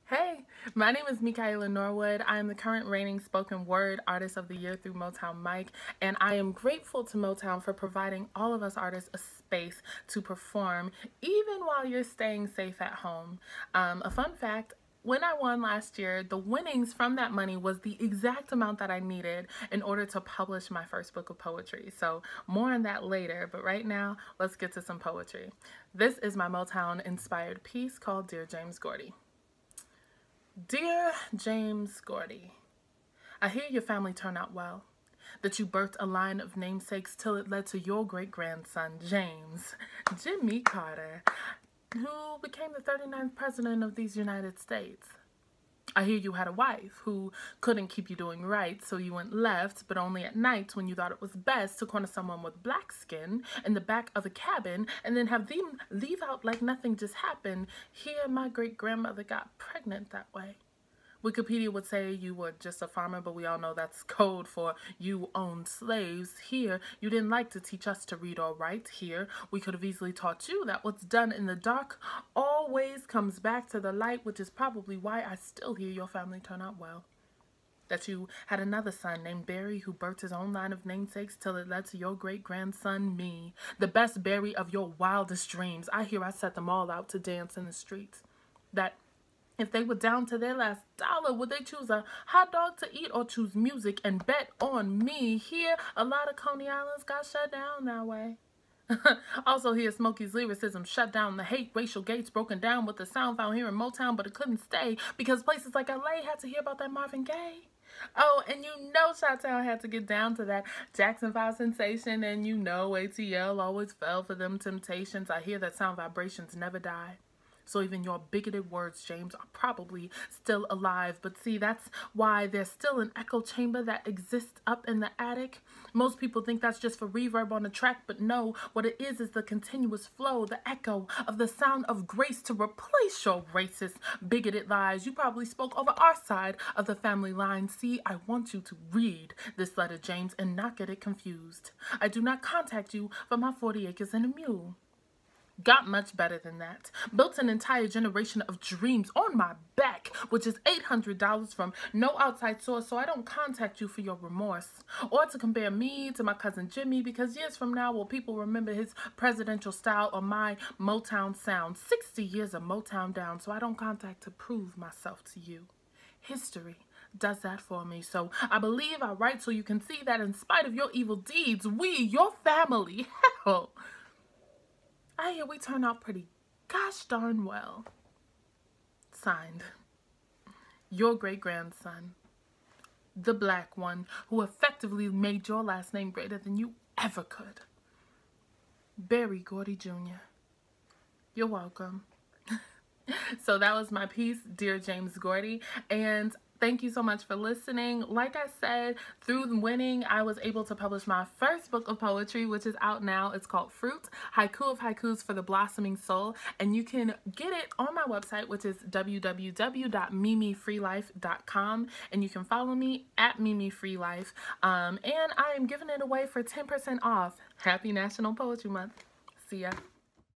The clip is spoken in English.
Hey, my name is Mikhaella Norwood. I am the current reigning spoken word artist of the year through Motown Mic, and I am grateful to Motown for providing all of us artists a space to perform, even while you're staying safe at home. A fun fact, when I won last year, the winnings from that money was the exact amount that I needed in order to publish my first book of poetry. So more on that later, but right now, let's get to some poetry. This is my Motown-inspired piece called Dear James Gordy. Dear James Gordy, I hear your family turned out well, that you birthed a line of namesakes till it led to your great-grandson, James Jimmy Carter, who became the 39th president of these United States. I hear you had a wife who couldn't keep you doing right, so you went left, but only at night when you thought it was best to corner someone with black skin in the back of the cabin and then have them leave out like nothing just happened. Here, my great-grandmother got pregnant that way. Wikipedia would say you were just a farmer, but we all know that's code for you owned slaves. Here, you didn't like to teach us to read or write. Here, we could have easily taught you that what's done in the dark always comes back to the light, which is probably why I still hear your family turn out well. That you had another son named Barry who birthed his own line of namesakes till it led to your great-grandson, me, the best Barry of your wildest dreams. I hear I set them all out to dance in the streets. That if they were down to their last dollar, would they choose a hot dog to eat or choose music and bet on me? Here, a lot of Coney Islands got shut down that way. Also, here, Smokey's lyricism shut down the hate, racial gates broken down with the sound found here in Motown, but it couldn't stay because places like LA had to hear about that Marvin Gaye. Oh, and you know Chi-Town had to get down to that Jackson 5 sensation, and you know ATL always fell for them temptations. I hear that sound vibrations never die. So even your bigoted words, James, are probably still alive. But see, that's why there's still an echo chamber that exists up in the attic. Most people think that's just for reverb on the track, but no, what it is the continuous flow, the echo of the sound of grace to replace your racist, bigoted lies. You probably spoke over our side of the family line. See, I want you to read this letter, James, and not get it confused. I do not contact you for my 40 acres and a mule. Got much better than that. Built an entire generation of dreams on my back, which is $800 from no outside source, so I don't contact you for your remorse. Or to compare me to my cousin Jimmy, because years from now, will people remember his presidential style or my Motown sound? 60 years of Motown down, so I don't contact to prove myself to you. History does that for me, so I believe I write so you can see that in spite of your evil deeds, we, your family, hell, I hear we turn out pretty gosh darn well. Signed, your great-grandson, the black one who effectively made your last name greater than you ever could. Barry Gordy Jr. You're welcome. So that was my piece, Dear James Gordy, and thank you so much for listening. Like I said, through the winning, I was able to publish my first book of poetry, which is out now. It's called Fruit, Haiku of Haikus for the Blossoming Soul, and you can get it on my website, which is www.mimifreelife.com, and you can follow me at mimifreelife, and I am giving it away for 10% off. Happy National Poetry Month. See ya.